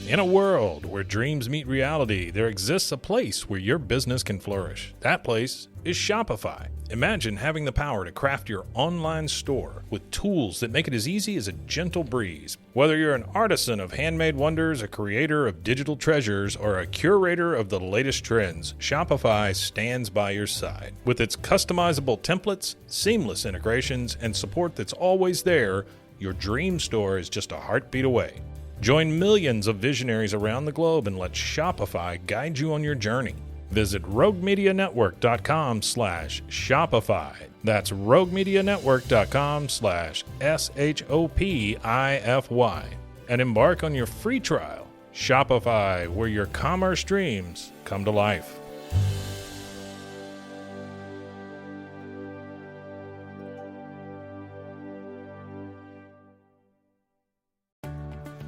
In a world where dreams meet reality, there exists a place where your business can flourish. That place is Shopify. Imagine having the power to craft your online store with tools that make it as easy as a gentle breeze. Whether you're an artisan of handmade wonders, a creator of digital treasures, or a curator of the latest trends, Shopify stands by your side. With its customizable templates, seamless integrations, and support that's always there, your dream store is just a heartbeat away. Join millions of visionaries around the globe and let Shopify guide you on your journey. Visit roguemedianetwork.com/Shopify. That's roguemedianetwork.com/SHOPIFY. And embark on your free trial. Shopify, where your commerce dreams come to life.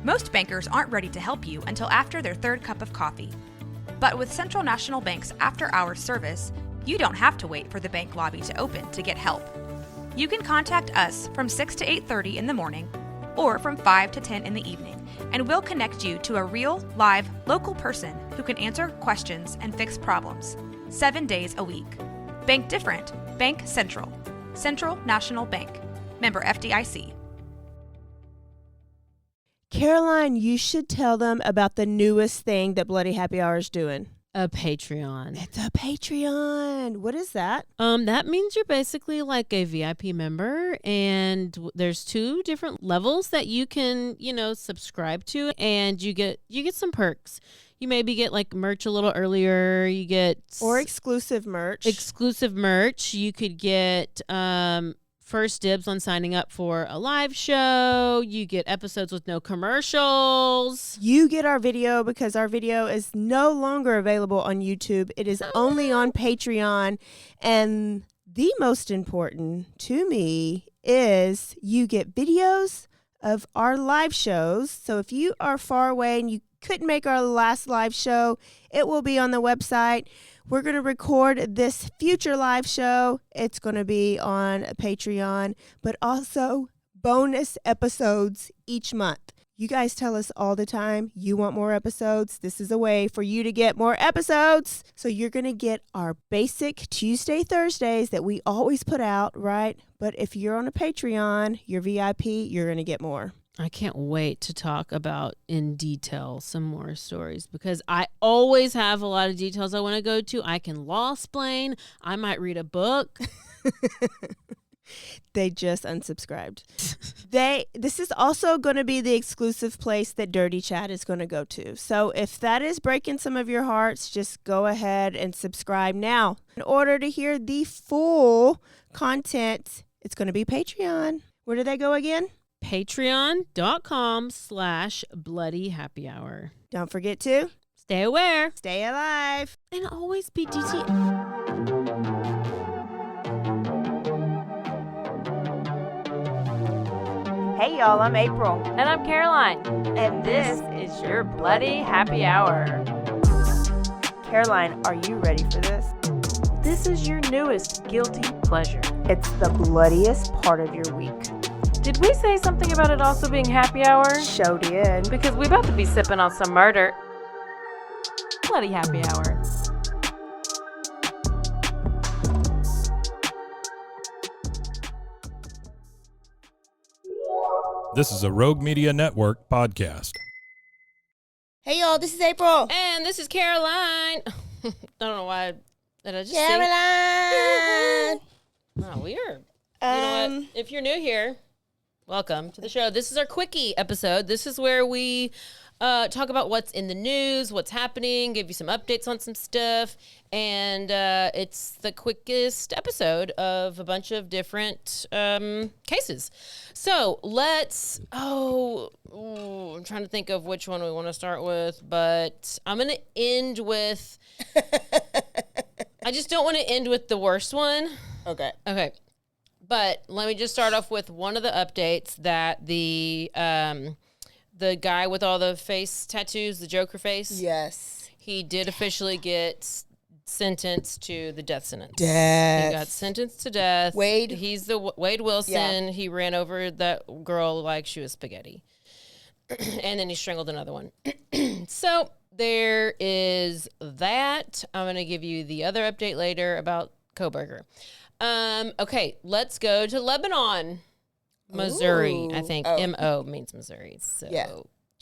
Most bankers aren't ready to help you until after their third cup of coffee. But with Central National Bank's after-hours service, you don't have to wait for the bank lobby to open to get help. You can contact us from 6 to 8:30 in the morning or from 5 to 10 in the evening, and we'll connect you to a real, live, local person who can answer questions and fix problems 7 days a week. Bank different. Bank Central. Central National Bank. Member FDIC. Caroline, you should tell them about the newest thing that Bloody Happy Hour is doing. A Patreon. It's a Patreon. What is that? That means you're basically like a VIP member, and there's 2 different levels that you can, subscribe to, and you get some perks. You maybe get like merch a little earlier. You get exclusive merch. You could get first dibs on signing up for a live show. You get episodes with no commercials. You get our video because our video is no longer available on YouTube. It is only on Patreon. And the most important to me is you get videos of our live shows. So if you are far away and you couldn't make our last live show, it will be on the website. We're going to record this future live show. It's going to be on Patreon, but also bonus episodes each month. You guys tell us all the time you want more episodes. This is a way for you to get more episodes. So you're going to get our basic Tuesday, Thursdays that we always put out, right? But if you're on a Patreon, you're VIP, you're going to get more. I can't wait to talk about in detail some more stories because I always have a lot of details I want to go to. I can law-splain. I might read a book. They just unsubscribed. This is also going to be the exclusive place that Dirty Chat is going to go to. So if that is breaking some of your hearts, just go ahead and subscribe now. In order to hear the full content, it's going to be Patreon. Where do they go again? Patreon.com/BloodyHappyHour. Don't forget to stay aware, stay alive, and always be DT. Hey y'all, I'm April. And I'm Caroline. And this is your Bloody Happy Hour. Caroline, are you ready for this? This is your newest guilty pleasure. It's the bloodiest part of your week. Did we say something about it also being happy hour? Show did. Because we about to be sipping on some murder. Bloody Happy Hour. This is a Rogue Media Network podcast. Hey y'all, this is April. And this is Caroline. I don't know why. Did I just Caroline. Oh, weird. You know what? If you're new here, welcome to the show. This is our Quickie episode. This is where we talk about what's in the news, what's happening, give you some updates on some stuff, and it's the quickest episode of a bunch of different cases. So let's, I'm trying to think of which one we want to start with, but I'm going to end with, I just don't want to end with the worst one. Okay. But let me just start off with one of the updates that the guy with all the face tattoos, the Joker face. Yes. He did officially get sentenced to the death sentence. He got sentenced to death. He's the Wade Wilson. Yeah. He ran over that girl like she was spaghetti. and then he strangled another one. So there is that. I'm going to give you the other update later about Kohberger. Okay, let's go to Lebanon, Missouri. Ooh. I think M-O means Missouri. So Yeah.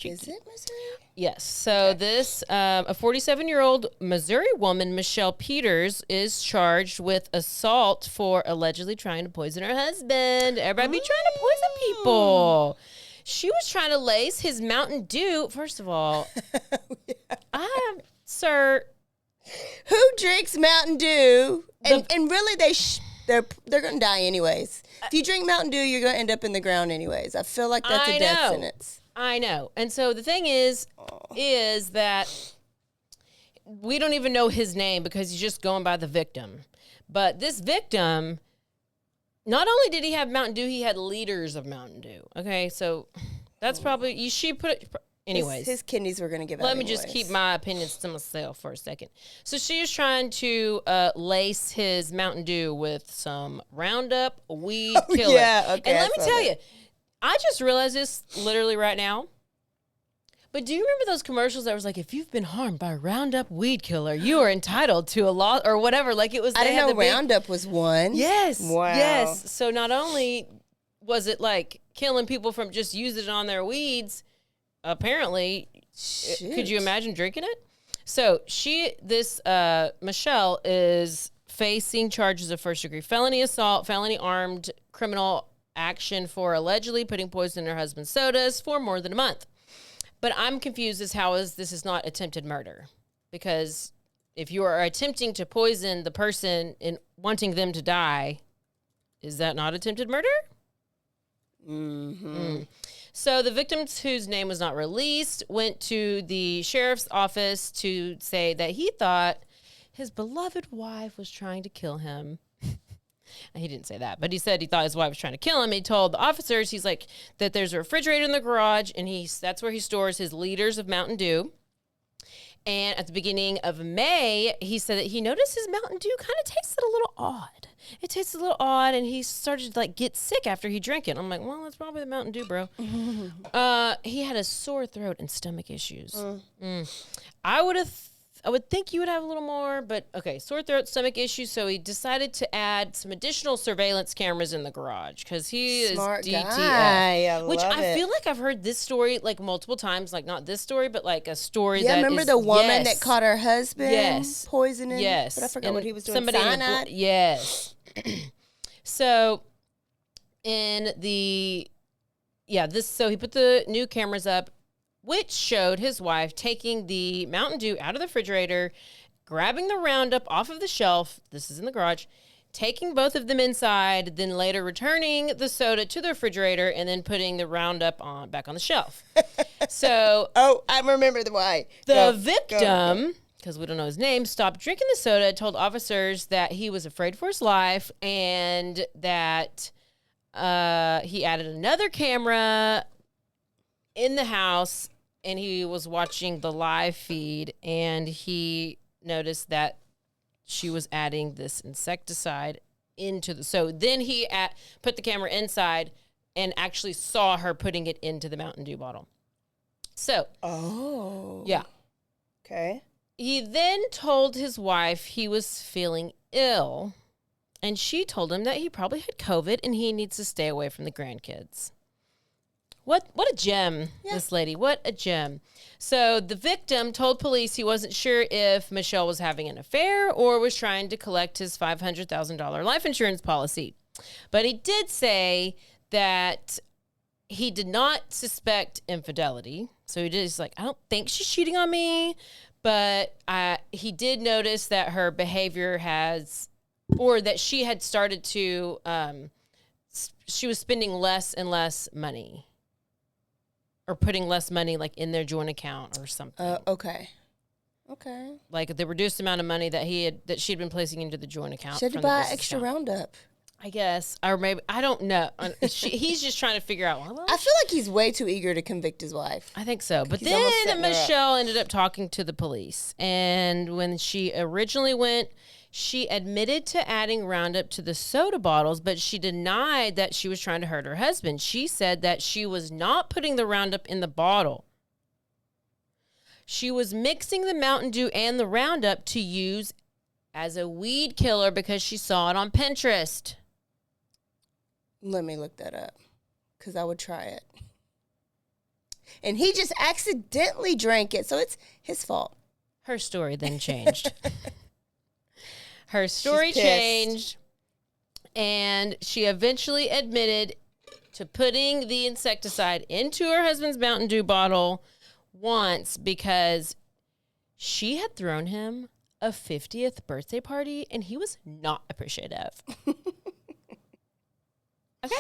Is it Missouri? Yes. So this, a 47-year-old Missouri woman, Michelle Peters, is charged with assault for allegedly trying to poison her husband. Everybody be trying to poison people. She was trying to lace his Mountain Dew. First of all, sir. Who drinks Mountain Dew? And really, they're going to die anyways. If you drink Mountain Dew, you're going to end up in the ground anyways. I feel like that's a death sentence. I know. And so the thing is that we don't even know his name because he's just going by the victim. But this victim, not only did he have Mountain Dew, he had liters of Mountain Dew. Okay, so that's probably, she put it, anyways. His kidneys were going to give out Let me just keep my opinions to myself for a second. So she was trying to lace his Mountain Dew with some Roundup weed killer. Yeah, okay. And let me tell you, I just realized this literally right now. But do you remember those commercials that was like, if you've been harmed by a Roundup weed killer, you are entitled to a lot or whatever? Like it was. I didn't know Roundup was one. Yes. Wow. Yes. So not only was it like killing people from just using it on their weeds, apparently, could you imagine drinking it? So Michelle is facing charges of first-degree felony assault, felony armed criminal action for allegedly putting poison in her husband's sodas for more than a month. But I'm confused as how this is not attempted murder. Because if you are attempting to poison the person and wanting them to die, is that not attempted murder? Mm-hmm. So the victim, whose name was not released, went to the sheriff's office to say that he thought his beloved wife was trying to kill him. He didn't say that, but he said he thought his wife was trying to kill him. He told the officers, he's like, that there's a refrigerator in the garage, and that's where he stores his liters of Mountain Dew. And at the beginning of May, he said that he noticed his Mountain Dew kind of tasted a little odd. It tasted a little odd, and he started to get sick after he drank it. I'm like, well, that's probably the Mountain Dew, bro. He had a sore throat and stomach issues. I would think you would have a little more, but okay, sore throat, stomach issues. So he decided to add some additional surveillance cameras in the garage because he Smart is DTF. guy. I feel like I've heard this story multiple times, not this story, but a story Yeah, that remember is, the woman that caught her husband poisoning? Yes. But I forgot And what he was doing. somebody Cyanide? Yes. So so he put the new cameras up, which showed his wife taking the Mountain Dew out of the refrigerator, grabbing the Roundup off of the shelf, this is in the garage, taking both of them inside, then later returning the soda to the refrigerator, and then putting the Roundup back on the shelf. So... Oh, I remember why. The victim, because we don't know his name, stopped drinking the soda, told officers that he was afraid for his life, and that he added another camera in the house, and he was watching the live feed, and he noticed that she was adding this insecticide into the... So then he put the camera inside and actually saw her putting it into the Mountain Dew bottle. So... Oh. Yeah. Okay. He then told his wife he was feeling ill, and she told him that he probably had COVID and he needs to stay away from the grandkids. What a gem, this lady. What a gem. So the victim told police he wasn't sure if Michelle was having an affair or was trying to collect his $500,000 life insurance policy. But he did say that he did not suspect infidelity. So he's like, I don't think she's cheating on me. But he did notice that her behavior that she had started to, she was spending less and less money. Or putting less money in their joint account or something. Okay. The reduced amount of money that she'd been placing into the joint account. She had to buy extra Roundup. I guess. Or maybe, I don't know. He's just trying to figure out. Well, I feel like he's way too eager to convict his wife. I think so. But then Michelle ended up talking to the police. And when she originally went, She admitted to adding Roundup to the soda bottles, but she denied that she was trying to hurt her husband. She said that she was not putting the Roundup in the bottle. She was mixing the Mountain Dew and the Roundup to use as a weed killer because she saw it on Pinterest. Let me look that up because I would try it. And he just accidentally drank it, so it's his fault. Her story then changed. Her story changed, and she eventually admitted to putting the insecticide into her husband's Mountain Dew bottle once because she had thrown him a 50th birthday party, and he was not appreciative. Okay?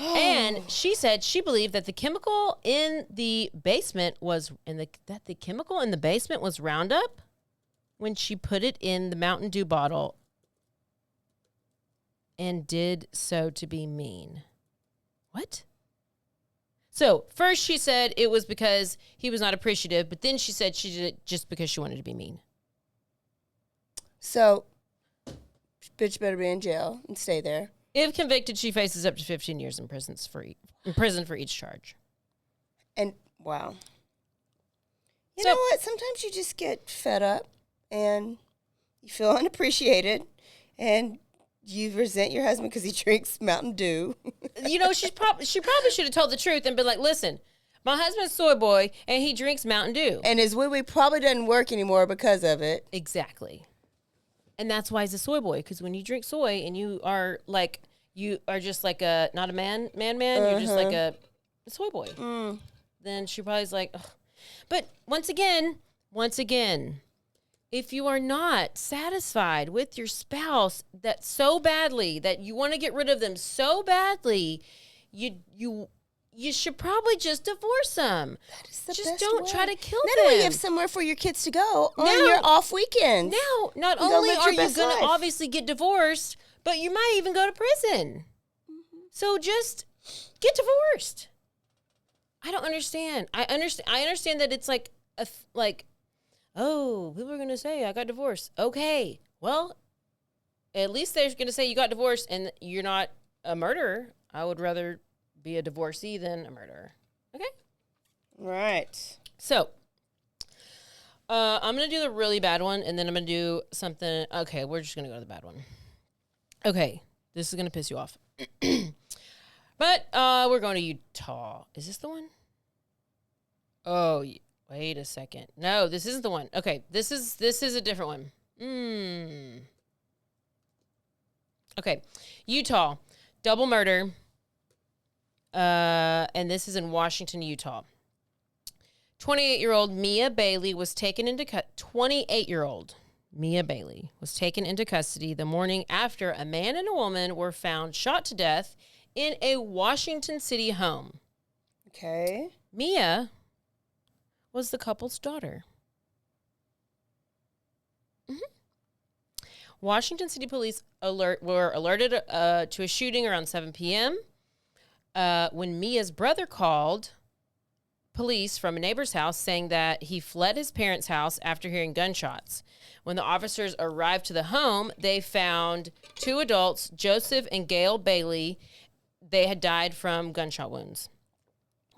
And she said she believed that the chemical in the basement was Roundup when she put it in the Mountain Dew bottle and did so to be mean. What? So first she said it was because he was not appreciative, but then she said she did it just because she wanted to be mean. So, bitch better be in jail and stay there. If convicted, she faces up to 15 years in prison for each charge. And, wow. You know what? Sometimes you just get fed up and you feel unappreciated and you resent your husband because he drinks Mountain Dew. You know, she probably should have told the truth and been like, listen, my husband's soy boy and he drinks Mountain Dew. And his wee-wee probably doesn't work anymore because of it. Exactly. And that's why he's a soy boy, because when you drink soy and you are just like a, not a man, you're just like a soy boy. Then she probably's like, ugh. But once again, if you are not satisfied with your spouse that so badly, that you want to get rid of them so badly, you should probably just divorce them. That is the just best don't way. try to kill Then them. we have somewhere for your kids to go on your off weekends. Now, not You go only live are your you best going to life. obviously get divorced, but you might even go to prison. So just get divorced. I don't understand. I understand that it's like oh, people are going to say I got divorced. Okay. Well, at least they're going to say you got divorced and you're not a murderer. I would rather be a divorcee than a murderer. Okay? Right. So, I'm going to do the really bad one, and then I'm going to do something. Okay, we're just going to go to the bad one. Okay, this is going to piss you off. But we're going to Utah. Is this the one? Oh, wait a second. No, this isn't the one. Okay, this is a different one. Okay, Utah, double murder. And this is in Washington, Utah. 28-year-old Mia Bailey was taken into 28-year-old Mia Bailey was taken into custody the morning after a man and a woman were found shot to death in a Washington City home. Okay. Mia was the couple's daughter. Washington City police were alerted to a shooting around 7 p.m. When Mia's brother called police from a neighbor's house saying that he fled his parents' house after hearing gunshots. When the officers arrived to the home, they found two adults, Joseph and Gail Bailey. They had died from gunshot wounds.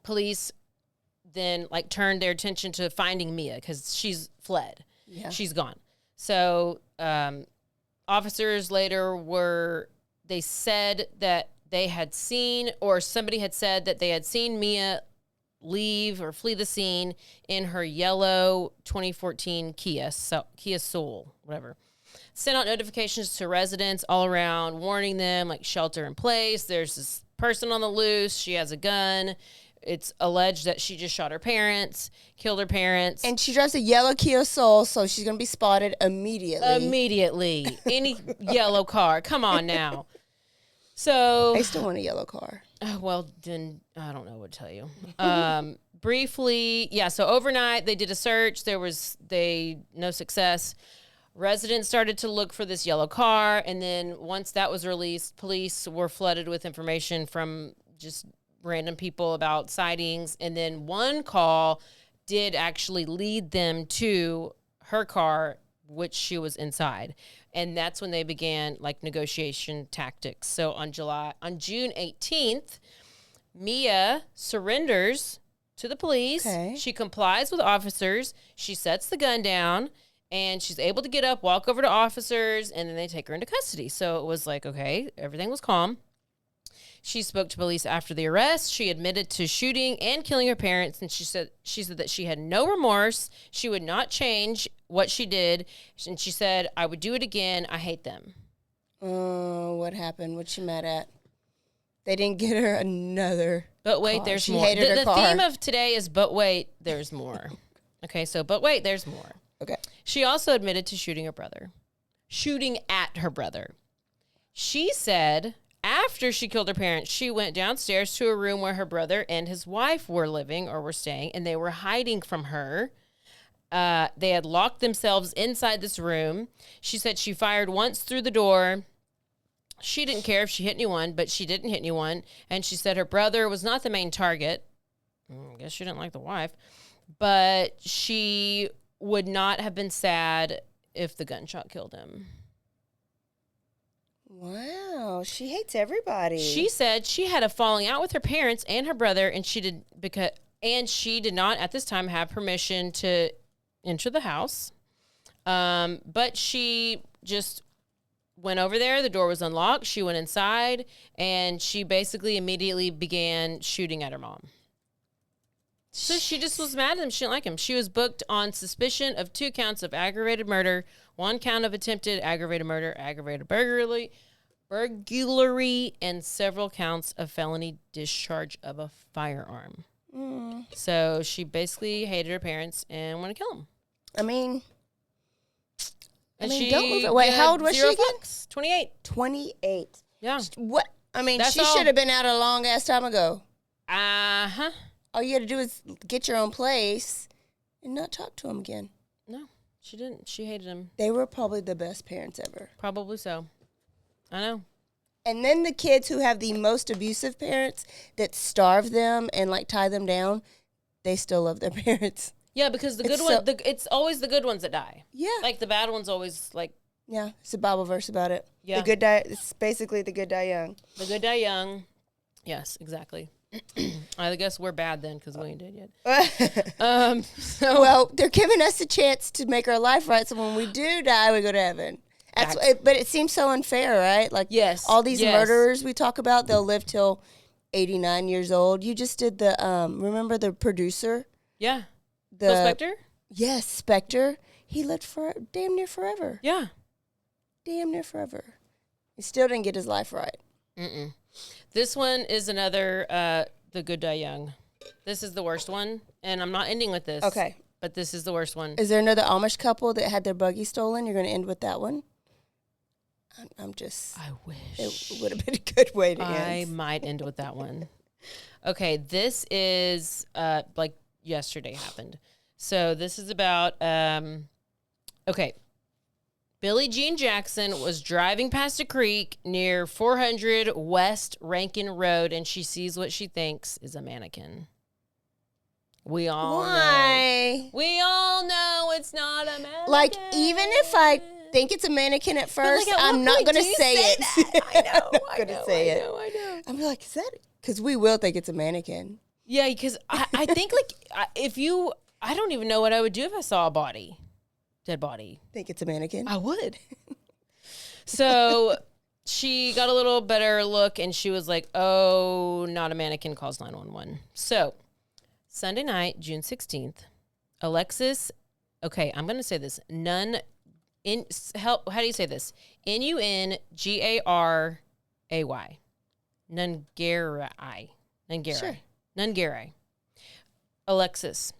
Police then turned their attention to finding Mia because she's fled. Yeah. She's gone. So officers later they said that they had seen, or somebody had said that they had seen Mia leave or flee the scene in her yellow 2014 Kia Soul, whatever. Sent out notifications to residents all around, warning them, shelter in place. There's this person on the loose. She has a gun. It's alleged that she just shot her parents, killed her parents. And she drives a yellow Kia Soul, so she's going to be spotted immediately. Immediately. Any yellow car. Come on now. So I still want a yellow car. Well, then I don't know what to tell you. Briefly, so overnight they did a search. There was no success. Residents started to look for this yellow car, and then once that was released, police were flooded with information from just random people about sightings, and then one call did actually lead them to her car which she was inside. And that's when they began like negotiation tactics. So on June 18th, Mia surrenders to the police. Okay. She complies with officers. She sets the gun down and she's able to get up, walk over to officers, and then they take her into custody. So it was like, okay, everything was calm. She spoke to police after the arrest. She admitted to shooting and killing her parents, and she said that she had no remorse. She would not change what she did, and she said, "I would do it again. I hate them." Oh, what happened? What's she mad at? They didn't get her another. But wait, car. there's She more. hated her The car. theme of today is, but wait, there's more. Okay, so but wait, there's more. Okay. She also admitted to shooting at her brother. She said after she killed her parents, she went downstairs to a room where her brother and his wife were living or were staying, and they were hiding from her. They had locked themselves inside this room. She said she fired once through the door. She didn't care if she hit anyone, but she didn't hit anyone. And she said her brother was not the main target. I guess she didn't like the wife. But she would not have been sad if the gunshot killed him. Wow, she hates everybody. She said she had a falling out with her parents and her brother, and she did not at this time have permission to enter the house. But she just went over there. The door was unlocked. She went inside, and she basically immediately began shooting at her mom. So she just was mad at him. She didn't like him. She was booked on suspicion of 2 counts of aggravated murder, 1 count of attempted aggravated murder, aggravated burglary, and several counts of felony discharge of a firearm. So she basically hated her parents and wanted to kill them. I mean, She don't move it. Wait, how old was she again? 28. 28. Yeah. What? I mean, That's she all. should have been out a long ass time ago. Uh-huh. All you had to do is get your own place and not talk to him again. No, she didn't. She hated him. They were probably the best parents ever. Probably so. I know. And then the kids who have the most abusive parents that starve them and like tie them down, they still love their parents. Yeah, because the good It's one, it's always the good ones that die. Yeah. Like the bad ones always like Yeah, it's a Bible verse about it. Yeah. The good die. It's basically the good die young. the good die young. Yes, exactly. I guess we're bad then because we ain't dead yet. So Well, they're giving us a chance to make our life right, so when we do die, we go to heaven. But it seems so unfair, right? Like, Yes, all these yes. murderers we talk about, they'll live till 89 years old. You just did the remember the producer, yeah, the Phil Spector. Yes, Spectre. He lived for damn near forever. Yeah. Damn near forever. He still didn't get his life right. Mm-mm. This one is another the good die young. This is the worst one, and I'm not ending with this. Okay. But this is the worst one. Is there another Amish couple that had their buggy stolen? You're going to end with that one? I'm just... I wish. It would have been a good way to I end. might end with that one. Okay, this is like yesterday happened. So this is about okay. Billie Jean Jackson was driving past a creek near 400 West Rankin Road, and she sees what she thinks is a mannequin. We all know. Why? We all know it's not a mannequin. Like, even if I think it's a mannequin at first, like, at I'm what not point going to do you say it. I know. I'm not going to say it. I know. I'm like, is that it? Because we will think it's a mannequin. Yeah, because I think like if you, I don't even know what I would do if I saw a dead body. Think it's a mannequin? I would. So she got a little better look and she was like, oh, not a mannequin, calls 911. So Sunday night, June 16th, Alexis, okay, I'm going to say this. How do you say this? Nungaray. Nungaray. Sure. Nungaray. Alexis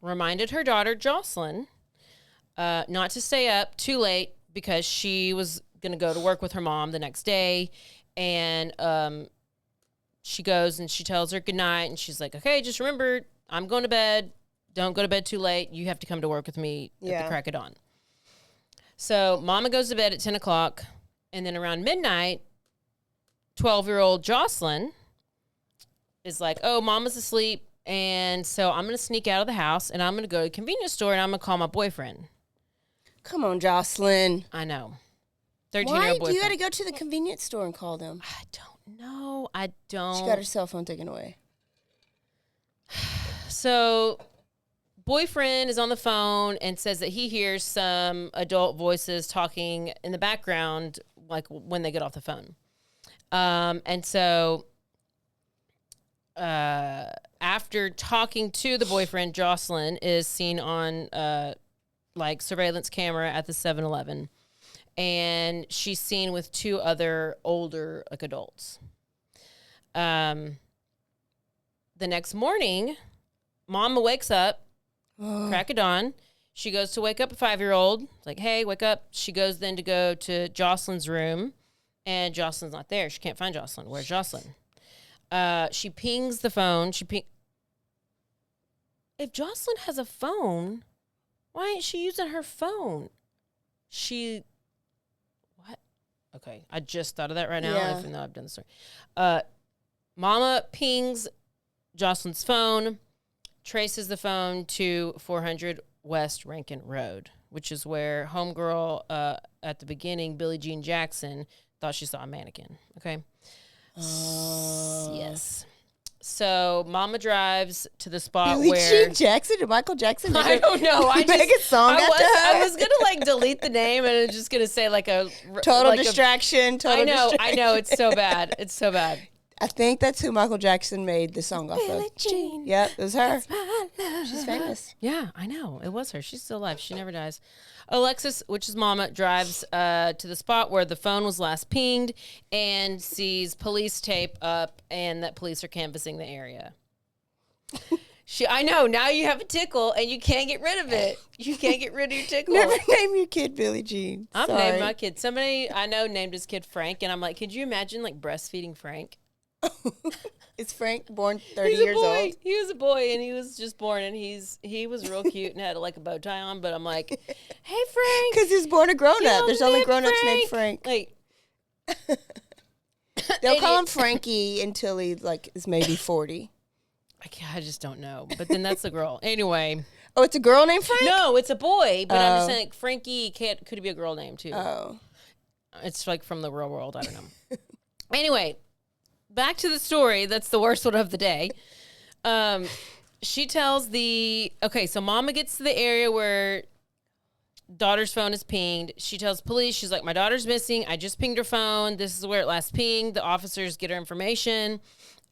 reminded her daughter, Jocelyn, not to stay up too late because she was going to go to work with her mom the next day. And she goes and she tells her goodnight. And she's like, okay, just remember, I'm going to bed. Don't go to bed too late. You have to come to work with me at the crack of dawn. So Mama goes to bed at 10 o'clock. And then around midnight, 12-year-old Jocelyn is like, oh, Mama's asleep. And so I'm going to sneak out of the house and I'm going to go to a convenience store and I'm going to call my boyfriend. Come on, Jocelyn. I know. 13-year-old boyfriend. Why do you got to go to the convenience store and call them? I don't know. I don't. She got her cell phone taken away. So, boyfriend is on the phone and says that he hears some adult voices talking in the background, like when they get off the phone. And so, after talking to the boyfriend, Jocelyn is seen on like surveillance camera at the 7-Eleven, and she's seen with 2 other older like adults. The next morning, Mama wakes up, crack of dawn. She goes to wake up a 5-year-old. It's like, hey, wake up. She goes then to go to Jocelyn's room, and Jocelyn's not there. She can't find Jocelyn. Where's Jocelyn? She pings the phone. If Jocelyn has a phone, why ain't she using her phone? What? Okay, I just thought of that right now, even though I've done the story. Mama pings Jocelyn's phone, traces the phone to 400 West Rankin Road, which is where homegirl at the beginning, Billie Jean Jackson, thought she saw a mannequin. Okay? Yes. So Mama drives to the spot Billie where Jean Jackson or Michael Jackson? I don't know. Make a song after her? I was gonna like delete the name and just gonna say like a total distraction. I know. It's so bad. It's so bad. I think that's who Michael Jackson made the song off Billie of. Jean. Yep, it was her. She's famous. Yeah, I know. It was her. She's still alive. She never dies. Alexis, which is Mama, drives to the spot where the phone was last pinged and sees police tape up and that police are canvassing the area. I know. Now you have a tickle and you can't get rid of it. You can't get rid of your tickle. Never name your kid Billie Jean. I'm naming my kid. Somebody I know named his kid Frank, and I'm like, could you imagine like breastfeeding Frank? Is Frank born 30 years old? He was a boy, and he was just born, and he was real cute and had like a bow tie on. But I'm like, hey Frank, because he was born a grown up. There's only grown ups named Frank. Like they'll call him Frankie until he like is maybe 40. I just don't know. But then that's the girl. Anyway. Oh, it's a girl named Frank? No, it's a boy. But I'm just saying, like, Frankie could be a girl name too. Oh, it's like from the real world. I don't know. Anyway. Back to the story. That's the worst one of the day. She tells so Mama gets to the area where daughter's phone is pinged. She tells police, she's like, my daughter's missing. I just pinged her phone. This is where it last pinged. The officers get her information,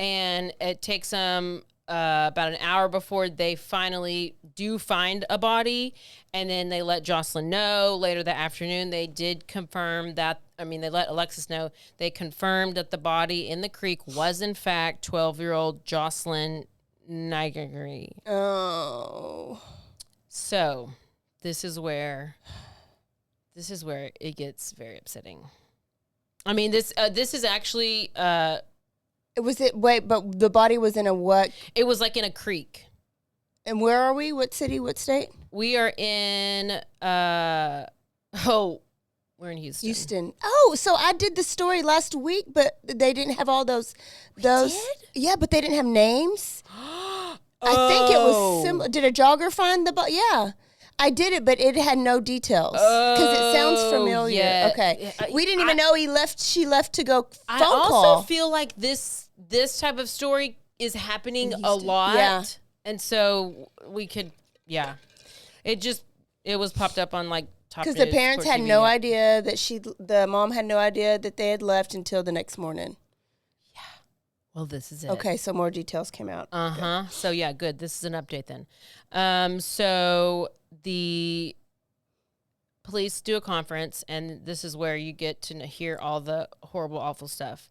and it takes them about an hour before they finally do find a body. And then they let Jocelyn know later that afternoon. They did confirm that, they let Alexis know. They confirmed that the body in the creek was, in fact, 12-year-old Jocelyn Nigeri. Oh. So, this is where it gets very upsetting. This is actually... but the body was in a what? It was like in a creek. And where are we? What city? What state? We are in, we're in Houston. Houston. Oh, so I did the story last week, but they didn't have all those. We did? Yeah, but they didn't have names. I think it was similar. Did a jogger find the body? Yeah. I did it, but it had no details because it sounds familiar. Yeah. Okay. We didn't even know she left to go phone call. I also feel like this type of story is happening a lot. Yeah. And so we could, it was popped up on like top news. Because the parents had no idea that the mom had no idea that they had left until the next morning. Yeah. Well, this is it. Okay, so more details came out. Uh-huh. Good. So yeah, good. This is an update then. So the police do a conference, and this is where you get to hear all the horrible, awful stuff.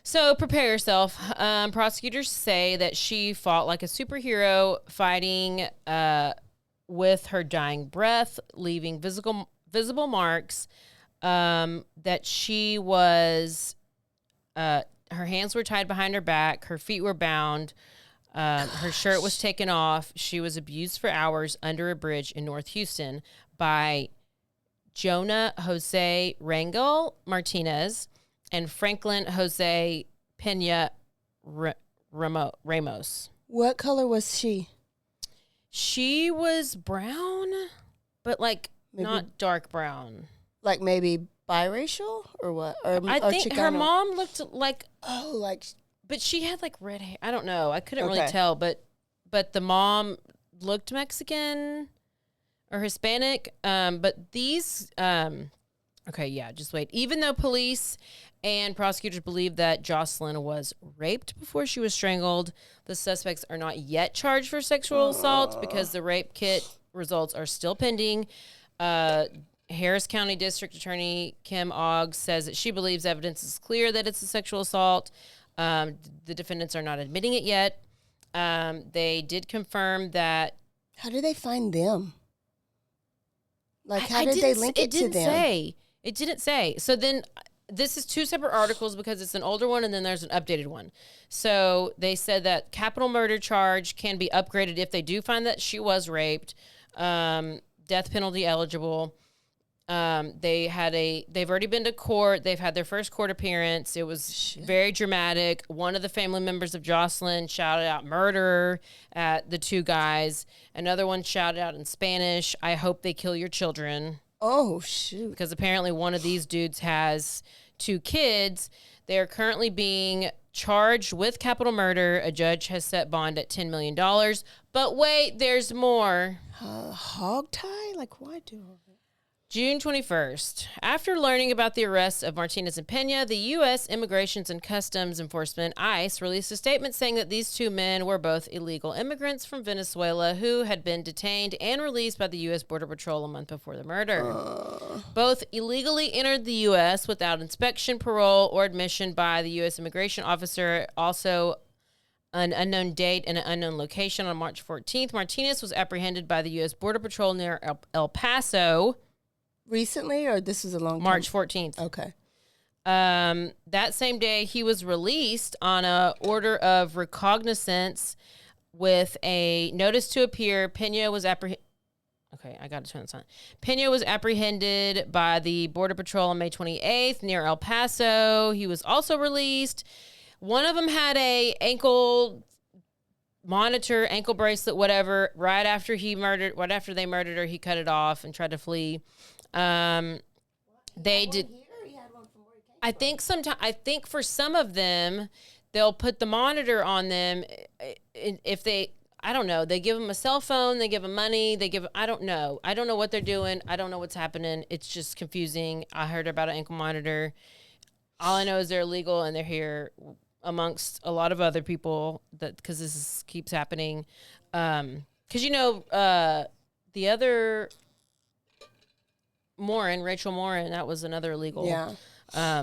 So prepare yourself. Prosecutors say that she fought like a superhero, fighting with her dying breath, leaving visible marks. That she was, her hands were tied behind her back, her feet were bound, her shirt was taken off. She was abused for hours under a bridge in North Houston by Jonah Jose Rangel Martinez and Franklin Jose Pena Ramos. What color was she? She was brown, but like Maybe, not dark brown. like maybe biracial or what? Or I think Chicano? her mom looked like, like but she had like red hair. I don't know. I couldn't really Okay. tell, but the mom looked Mexican or Hispanic. But these, okay, yeah, just wait. Even though police and prosecutors believe that Jocelyn was raped before she was strangled, the suspects are not yet charged for sexual assault because the rape kit results are still pending. Harris County District Attorney Kim Ogg says that she believes evidence is clear that it's a sexual assault. The defendants are not admitting it yet. They did confirm that. How did they find them? Like, how I did they didn't- link it to didn't them? say. It didn't say. So then this is two separate articles because it's an older one and then there's an updated one. So they said that capital murder charge can be upgraded if they do find that she was raped, death penalty eligible. They've already been to court. They've had their first court appearance. It was very dramatic. One of the family members of Jocelyn shouted out murder at the two guys. Another one shouted out in Spanish, "I hope they kill your children." Oh, shoot. Because apparently one of these dudes has 2 kids. They are currently being charged with capital murder. A judge has set bond at $10 million. But wait, there's more. Hog tie? Like, why do all that? June 21st. After learning about the arrests of Martinez and Pena, the U.S. Immigration and Customs Enforcement, ICE, released a statement saying that these 2 men were both illegal immigrants from Venezuela who had been detained and released by the U.S. Border Patrol a month before the murder. Both illegally entered the U.S. without inspection, parole, or admission by the U.S. immigration officer. Also, an unknown date and an unknown location on March 14th. Martinez was apprehended by the U.S. Border Patrol near El Paso. Recently, or this was a long time? March 14th. Okay. That same day, he was released on a order of recognizance with a notice to appear. Pena was apprehended. Okay, I got to turn this on. Pena was apprehended by the Border Patrol on May 28th near El Paso. He was also released. One of them had a ankle monitor, ankle bracelet, whatever. Right after they murdered her, he cut it off and tried to flee. They did. I think for some of them, they'll put the monitor on them if they. I don't know. They give them a cell phone. They give them money. I don't know. I don't know what they're doing. I don't know what's happening. It's just confusing. I heard about an ankle monitor. All I know is they're illegal and they're here amongst a lot of other people because this keeps happening. Because the other Rachel Morin, that was another illegal. Yeah.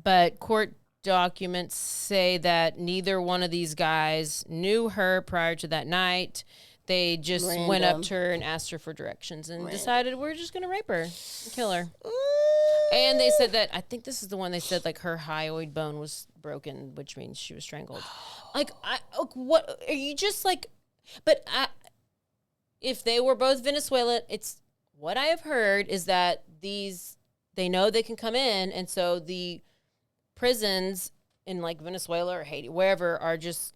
But court documents say that neither one of these guys knew her prior to that night. They just went up to her and asked her for directions and decided we're just going to rape her and kill her. And they said that, I think this is the one they said, like, her hyoid bone was broken, which means she was strangled. What are you just like, if they were both Venezuelan, it's what I have heard is that they know they can come in. And so the prisons in like Venezuela or Haiti, wherever, are just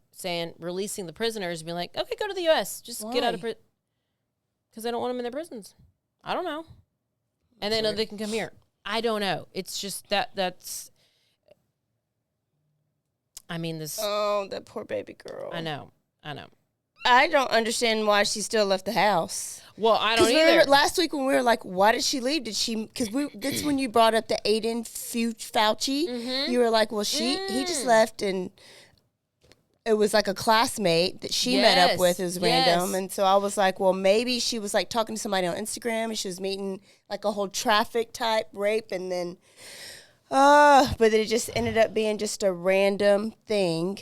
releasing the prisoners and being like, okay, go to the U.S. Just get out of prison. Because they don't want them in their prisons. I don't know. And they know they can come here. I don't know. It's just that's. I mean, this. Oh, that poor baby girl. I know. I don't understand why she still left the house. Well, I don't either. Last week when we were like, why did she leave? Because that's when you brought up the Aiden Fauci. Mm-hmm. You were like, well, he just left, and it was like a classmate that she met up with. It was random. And so I was like, well, maybe she was like talking to somebody on Instagram and she was meeting like a whole traffic type rape. And then, but it just ended up being just a random thing.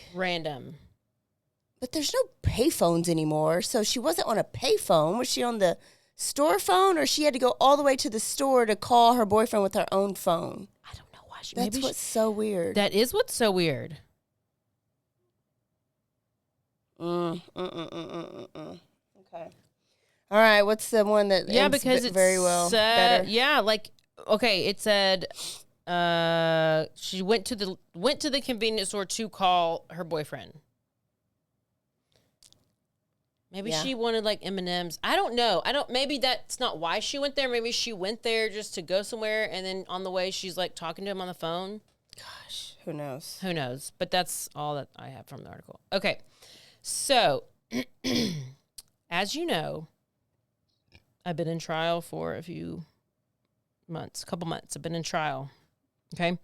But there's no payphones anymore. So she wasn't on a payphone. Was she on the store phone, or she had to go all the way to the store to call her boyfriend with her own phone? I don't know why. That's what's so weird. That is what's so weird. Okay. All right. What's the one that ends because it's very well better? Yeah, like okay, it said she went to the convenience store to call her boyfriend. Maybe she wanted like M&Ms. I don't know. Maybe that's not why she went there. Maybe she went there just to go somewhere, and then on the way she's like talking to him on the phone. Gosh, who knows? Who knows? But that's all that I have from the article. Okay, so as you know, I've been in trial for a couple months. I've been in trial. Okay,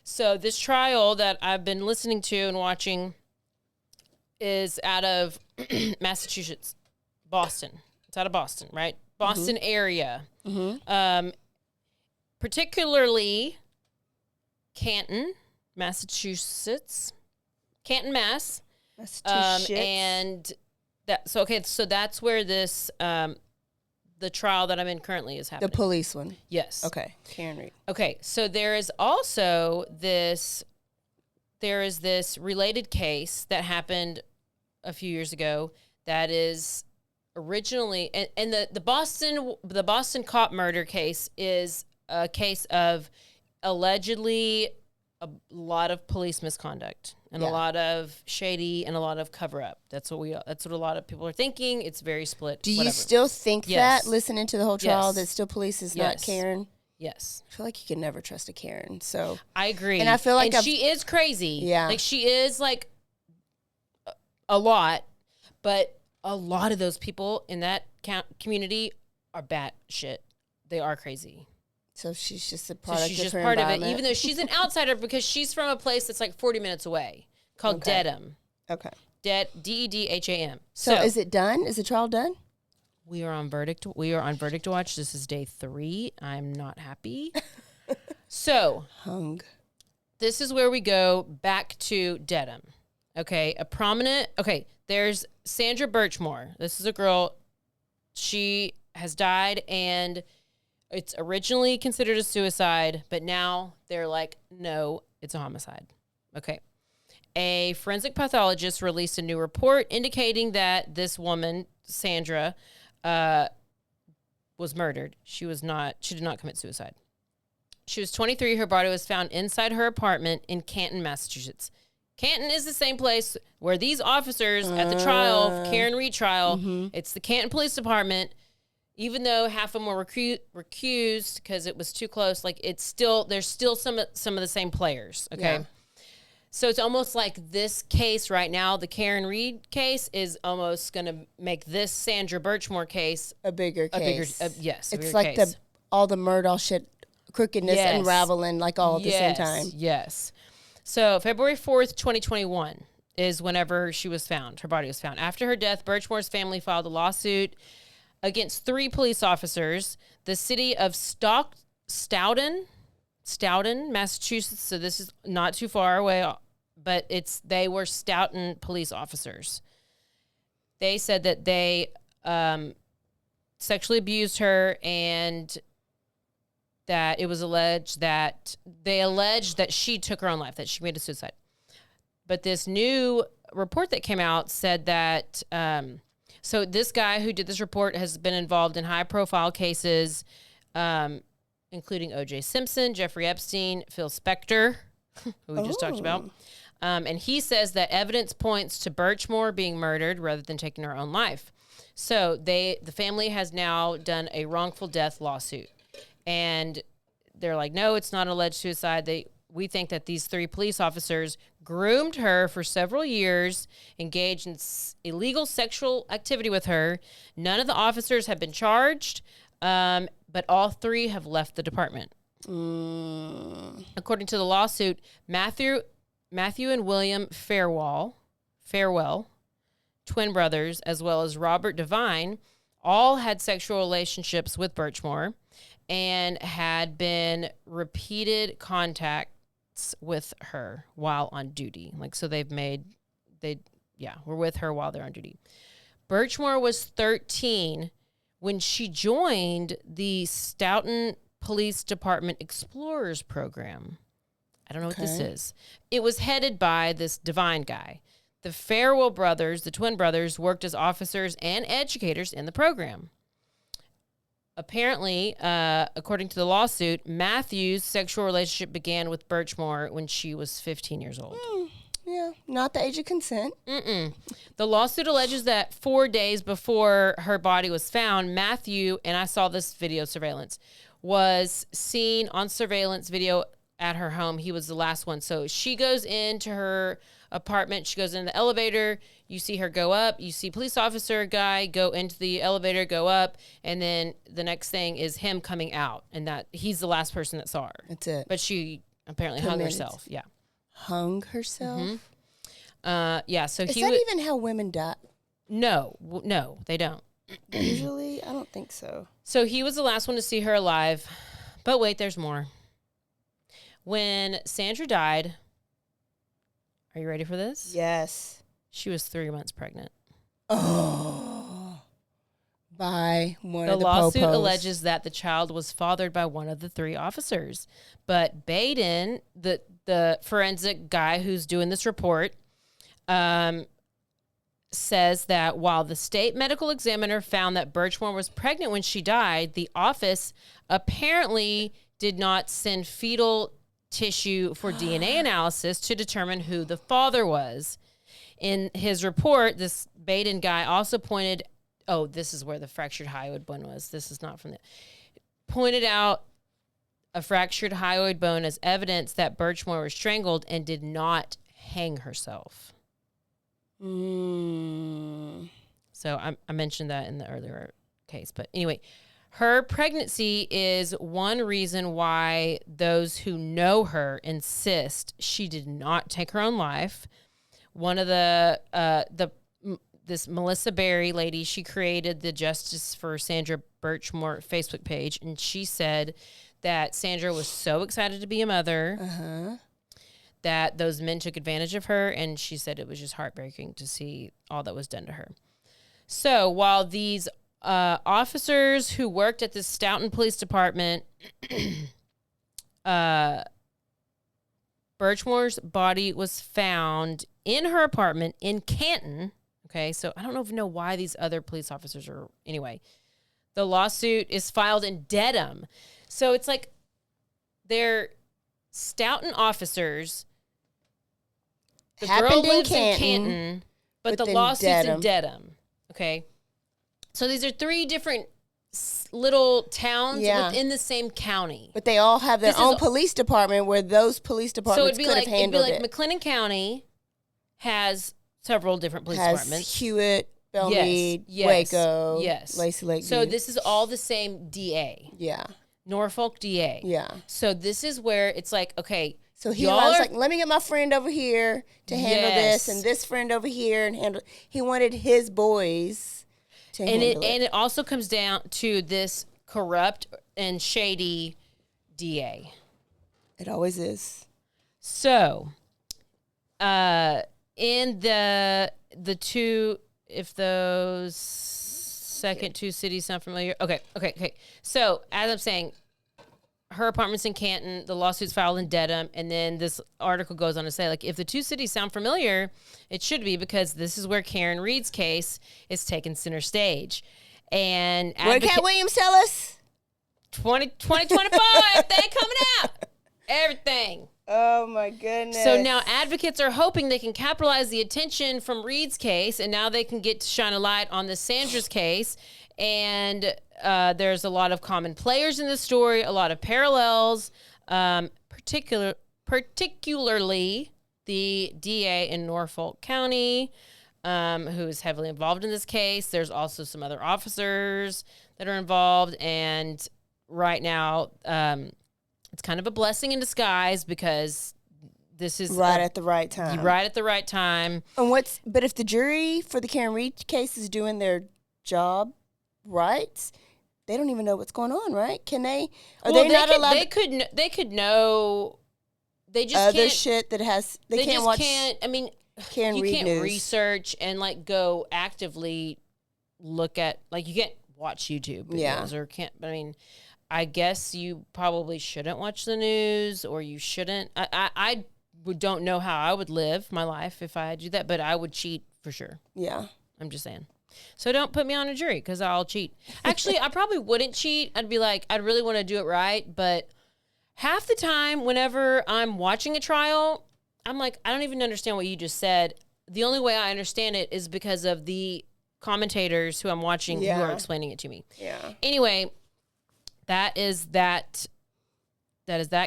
so this trial that I've been listening to and watching is out of Massachusetts, Boston. It's out of Boston, right? Boston area. Particularly Canton, Massachusetts. Canton, Mass. Massachusetts. And so that's where this the trial that I'm in currently is happening. The police one. Yes. Okay. Karen Reed. Okay, so there is also this related case that happened a few years ago that is originally and the Boston cop murder case is a case of allegedly a lot of police misconduct and a lot of shady and a lot of cover up. That's what a lot of people are thinking. It's very split. Do you whatever. still think Yes. that, listening to the whole trial, Yes. that still police is Yes. not Karen? Yes. I feel like you can never trust a Karen. So I agree. And I feel like she is crazy. Yeah. Like she is like a lot, but a lot of those people in that community are bat shit. They are crazy. So she's just a So product she's of just her part of it, environment. even though she's an outsider because she's from a place that's like 40 minutes away called Okay. Dedham. Okay. Dedham. So is it done? Is the trial done? We are on verdict. We are on verdict watch. This is day 3. I'm not happy. So Hung. this is where we go back to Dedham. Okay, there's Sandra Birchmore. This is a girl. She has died, and it's originally considered a suicide, but now they're like, no, it's a homicide. Okay. A forensic pathologist released a new report indicating that this woman, Sandra, was murdered. She did not commit suicide. She was 23. Her body was found inside her apartment in Canton, Massachusetts. Canton is the same place where these officers at the trial, Karen Reed trial, it's the Canton Police Department. Even though half of them were recused because it was too close, like there's still some of the same players. Okay. Yeah. So it's almost like this case right now, the Karen Reed case, is almost going to make this Sandra Birchmore case A bigger case. yes. It's like all the Murdaugh shit, crookedness unraveling like all at the same time. Yes. So February 4th, 2021 is whenever she was found. Her body was found. After her death, Birchmore's family filed a lawsuit against 3 police officers. The city of Stoughton, Massachusetts. So this is not too far away, but they were Stoughton police officers. They said that they sexually abused her, and that it was alleged that she took her own life, that she committed suicide. But this new report that came out said that so this guy who did this report has been involved in high-profile cases, including O.J. Simpson, Jeffrey Epstein, Phil Spector, who we just talked about. And he says that evidence points to Birchmore being murdered rather than taking her own life. So the family has now done a wrongful death lawsuit. And they're like, no, it's not alleged suicide. We think that these 3 police officers groomed her for several years, engaged in illegal sexual activity with her. None of the officers have been charged, but all 3 have left the department. According to the lawsuit, Matthew and William Farwell, twin brothers, as well as Robert Devine, all had sexual relationships with Birchmore and had been repeated contacts with her while on duty. Like, so were with her while they're on duty. Birchmore was 13 when she joined the Stoughton Police Department Explorers Program. I don't know what this is. It was headed by this Devine guy. The Farwell brothers, the twin brothers, worked as officers and educators in the program. Apparently, according to the lawsuit, Matthew's sexual relationship began with Birchmore when she was 15 years old. Yeah, not the age of consent. Mm-mm. The lawsuit alleges that 4 days before her body was found, Matthew, and I saw this video surveillance, was seen on surveillance video at her home. He was the last one. So she goes into her apartment. She goes in the elevator. You see her go up. You see police officer guy go into the elevator, go up. And then the next thing is him coming out. And that he's the last person that saw her. That's it. But she apparently hung herself. Yeah. Hung herself? Yeah. So Is that even how women die? No, they don't. Usually? I don't think so. So he was the last one to see her alive. But wait, there's more. When Sandra died, are you ready for this? Yes. She was 3 months pregnant. Oh. By one The of the lawsuit popos. alleges that the child was fathered by one of the 3 officers. But Baden, the forensic guy who's doing this report, says that while the state medical examiner found that Birchmore was pregnant when she died, the office apparently did not send fetal tissue for DNA analysis to determine who the father was. In his report, this Baden guy also pointed, oh, this is where the fractured hyoid bone was. This is not from the, pointed out a fractured hyoid bone as evidence that Birchmore was strangled and did not hang herself. So I mentioned that in the earlier case. But anyway, her pregnancy is one reason why those who know her insist she did not take her own life. One of this Melissa Berry lady, she created the Justice for Sandra Birchmore Facebook page, and she said that Sandra was so excited to be a mother that those men took advantage of her, and she said it was just heartbreaking to see all that was done to her. So while these officers who worked at the Stoughton Police Department, Birchmore's body was found in her apartment in Canton. Okay, so I don't know why these other police officers are. Anyway, the lawsuit is filed in Dedham. So it's like they're Stoughton officers. The girl lives in Canton, but the lawsuit's in Dedham. Okay. So these are 3 different little towns within the same county. But they all have their own police department where those police departments could have handled it. It'd be like McLennan County has several different police departments. Hewitt, Belmead, Waco, Lacey Lakeview. So this is all the same DA. Yeah. Norfolk DA. Yeah. So this is where it's like, okay. So he was like, let me get my friend over here to handle this, and this friend over here and handle. He wanted his boys to handle it. And it also comes down to this corrupt and shady DA. It always is. So, in the 2, if those second 2 cities sound familiar. Okay. So, as I'm saying, her apartment's in Canton, the lawsuit's filed in Dedham, and then this article goes on to say, like, if the 2 cities sound familiar, it should be, because this is where Karen Reed's case is taking center stage. And what did Cat Williams tell us? 2025, they coming out. Everything. Oh, my goodness. So now advocates are hoping they can capitalize the attention from Reed's case, and now they can get to shine a light on the Sandra's case. And there's a lot of common players in the story, a lot of parallels, particularly the DA in Norfolk County, who is heavily involved in this case. There's also some other officers that are involved. And right now, it's kind of a blessing in disguise, because this is right at the right time. Right at the right time. And but if the jury for the Karen Reed case is doing their job right, they don't even know what's going on, right? Can they? They not allowed? They could know. They just other can't, shit that has. They can't just watch. Can't. I mean, Karen Reed you can't news. research and like go actively look at, like, you can't watch YouTube videos or can't. But I mean, I guess you probably shouldn't watch the news, or you shouldn't. I don't know how I would live my life if I do that, but I would cheat for sure. Yeah, I'm just saying. So don't put me on a jury, because I'll cheat. Actually, I probably wouldn't cheat. I'd be like, I'd really want to do it right. But half the time, whenever I'm watching a trial, I'm like, I don't even understand what you just said. The only way I understand it is because of the commentators who I'm watching who are explaining it to me. Yeah. Anyway, that is that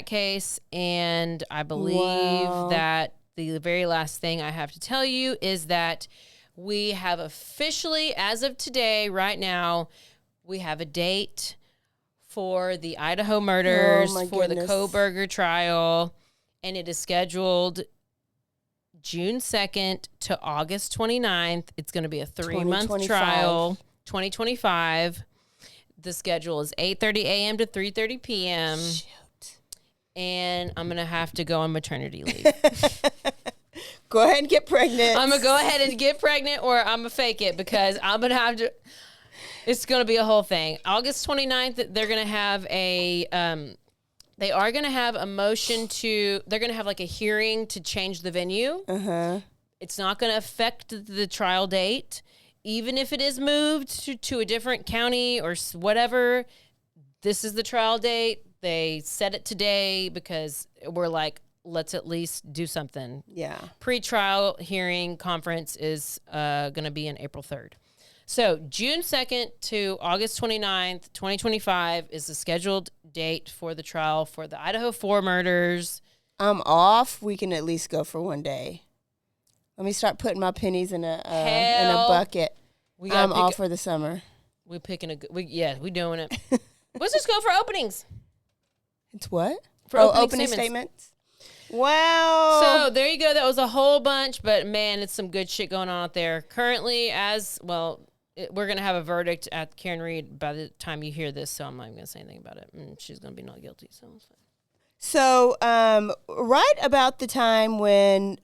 case, and I believe that the very last thing I have to tell you is that we have officially, as of today, right now, we have a date for the Idaho murders, for the Kohberger trial, and it is scheduled June 2nd to August 29th. It's going to be a 3-month trial, 2025. The schedule is 8:30 a.m. to 3:30 p.m. Shoot. And I'm going to have to go on maternity leave. Go ahead and get pregnant. I'm going to go ahead and get pregnant, or I'm going to fake it, because I'm going to have to. It's going to be a whole thing. August 29th, they're going to have a. They are going to have a motion to. They're going to have like a hearing to change the venue. It's not going to affect the trial date, even if it is moved to a different county or whatever. This is the trial date. They set it today because we're like, let's at least do something. Yeah. Pre-trial hearing conference is going to be on April 3rd. So June 2nd to August 29th, 2025 is the scheduled date for the trial for the Idaho 4 murders. I'm off. We can at least go for one day. Let me start putting my pennies in a bucket. I'm off for the summer. We're picking we doing it. Let's just go for openings. It's what? For opening statements. Wow. So there you go. That was a whole bunch, but man, it's some good shit going on out there. Currently, we're going to have a verdict at Karen Reed by the time you hear this, so I'm not even going to say anything about it. And she's going to be not guilty, so it's fine. So, right about the time when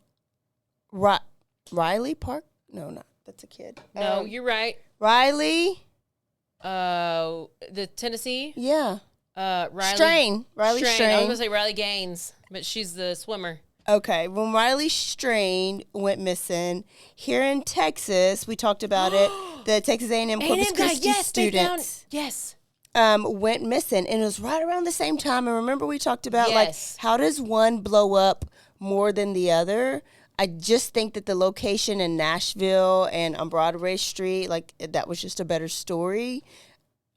Riley Park? No, not. That's a kid. No, you're right. Riley? The Tennessee? Yeah. Riley Strain. Riley Strain. I was going to say Riley Gaines, but she's the swimmer. Okay. When Riley Strain went missing here in Texas, we talked about it. The Texas A&M Corpus Christi students. Went missing, and it was right around the same time. And remember, we talked about like how does one blow up more than the other? I just think that the location in Nashville and on Broadway Street, like that was just a better story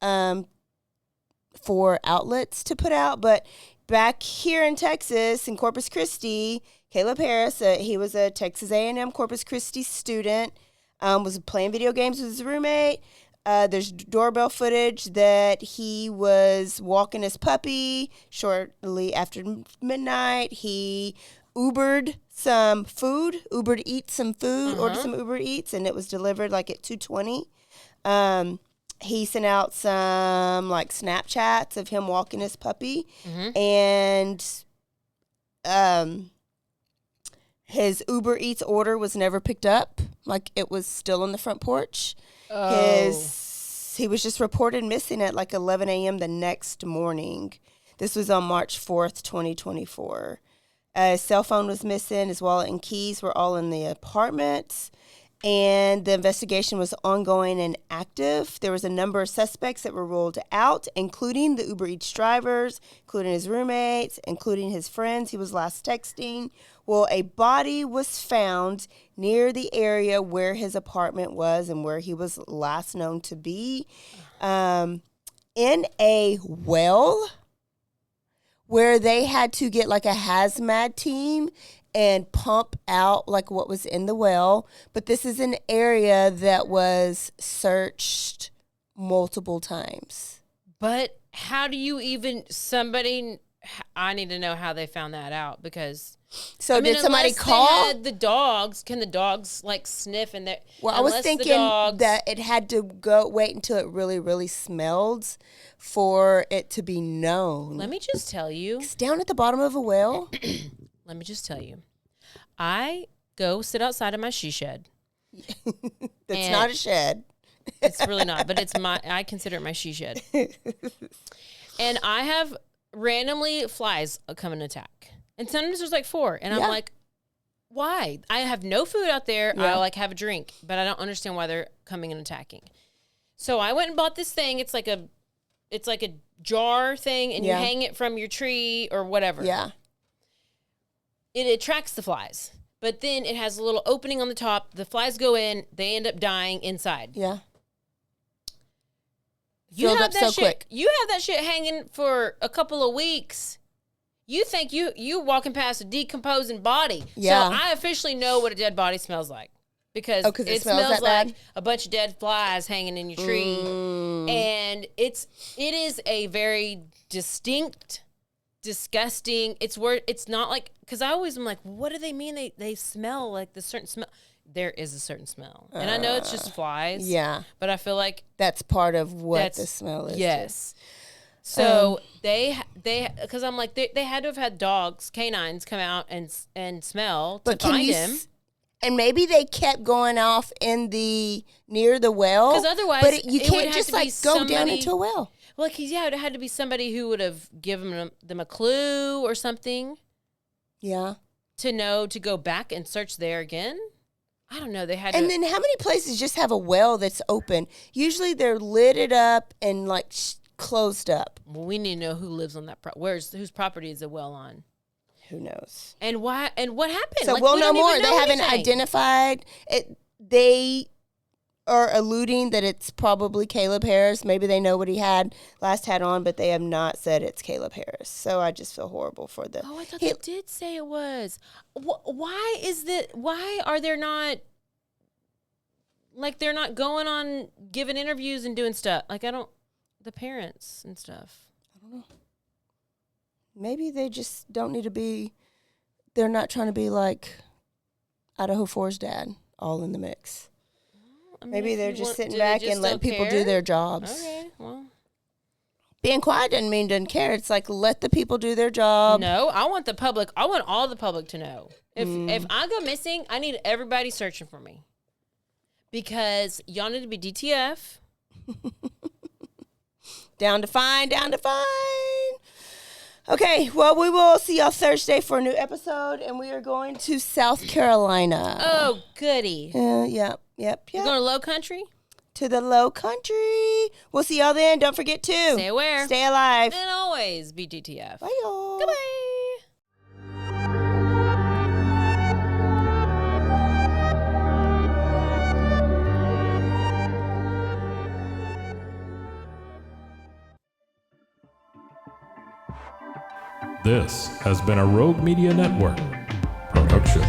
for outlets to put out. But back here in Texas, in Corpus Christi, Caleb Harris, he was a Texas A&M Corpus Christi student, was playing video games with his roommate. There's doorbell footage that he was walking his puppy shortly after midnight. He Ubered some food, ordered some Uber Eats, and it was delivered like at 2:20. He sent out some like Snapchats of him walking his puppy, and his Uber Eats order was never picked up. Like it was still on the front porch. He was just reported missing at like 11 a.m. the next morning. This was on March 4th, 2024. His cell phone was missing. His wallet and keys were all in the apartment. And the investigation was ongoing and active. There was a number of suspects that were ruled out, including the Uber Eats drivers, including his roommates, including his friends he was last texting. Well, a body was found near the area where his apartment was and where he was last known to be, in a well where they had to get like a hazmat team and pump out like what was in the well. But this is an area that was searched multiple times. But how do you even, I need to know how they found that out, because so did somebody call? They had the dogs, can the dogs like sniff in there? Well, I was thinking that it had to wait until it really, really smelled for it to be known. Let me just tell you. It's down at the bottom of a well. Let me just tell you. I go sit outside of my she shed. It's not a shed. It's really not, but I consider it my she shed. And I have randomly flies come and attack. And sometimes there's like 4. And I'm like, why? I have no food out there. I like have a drink, but I don't understand why they're coming and attacking. So I went and bought this thing. It's like a jar thing, and you hang it from your tree or whatever. Yeah. it attracts the flies. But then it has a little opening on the top. The flies go in. They end up dying inside. Yeah. You Filled have up that so shit. quick. You have that shit hanging for a couple of weeks. You think you walking past a decomposing body. Yeah. So I officially know what a dead body smells like. Because it smells that like bad? a bunch of dead flies hanging in your tree. And it is a very distinct, disgusting. It's not like, because I always am like, what do they mean they smell like the certain smell? There is a certain smell. And I know it's just flies. Yeah. But I feel like That's part of what the smell is. yes. So they because I'm like they had to have had dogs, canines come out and smell to find him. And maybe they kept going off in near the well. Because otherwise, but you it would can't have just to be like go down somebody- into a well. Well, it had to be somebody who would have given them a clue or something Yeah. to know to go back and search there again. I don't know. They had And to. then how many places just have a well that's open? Usually they're lidded up and like closed up. Well, we need to know who lives on that. Whose property is the well on? Who knows? And why? And what happened? So Like, we'll we know don't even more. They haven't anything. identified it. They are alluding that it's probably Caleb Harris. Maybe they know what he had on, but they have not said it's Caleb Harris. So I just feel horrible for the. Oh, I thought they did say it was. Why is that? Why are there not? Like they're not going on giving interviews and doing stuff. Like the parents and stuff. I don't know. Maybe they just don't need to be. They're not trying to be like Idaho 4's dad, all in the mix. I mean, Maybe if they're you just want- sitting do they back just and letting don't people do care? their jobs. Okay, well. Being quiet doesn't mean doesn't care. It's like let the people do their job. No, I want the public. I want all the public to know. If I go missing, I need everybody searching for me. Because y'all need to be DTF. Down to fine. Okay, well, we will see y'all Thursday for a new episode, and we are going to South Carolina. Oh, goody. Yep. You're going to Low Country? To the Low Country. We'll see y'all then. Don't forget to Stay aware. Stay alive. And always be DTF. Bye, y'all. Goodbye. This has been a Rogue Media Network production.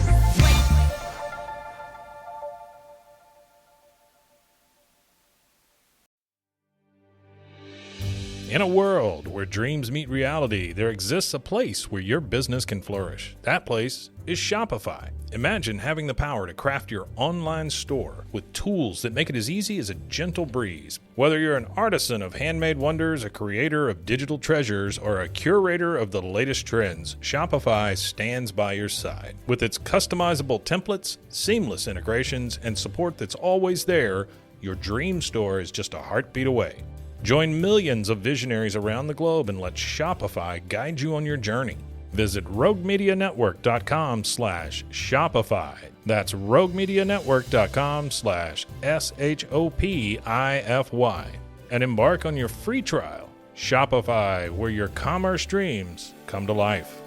In a world where dreams meet reality, there exists a place where your business can flourish. That place is Shopify. Imagine having the power to craft your online store with tools that make it as easy as a gentle breeze. Whether you're an artisan of handmade wonders, a creator of digital treasures, or a curator of the latest trends, Shopify stands by your side. With its customizable templates, seamless integrations, and support that's always there, your dream store is just a heartbeat away. Join millions of visionaries around the globe and let Shopify guide you on your journey. Visit roguemedianetwork.com/Shopify. That's roguemedianetwork.com/SHOPIFY. And embark on your free trial. Shopify, where your commerce dreams come to life.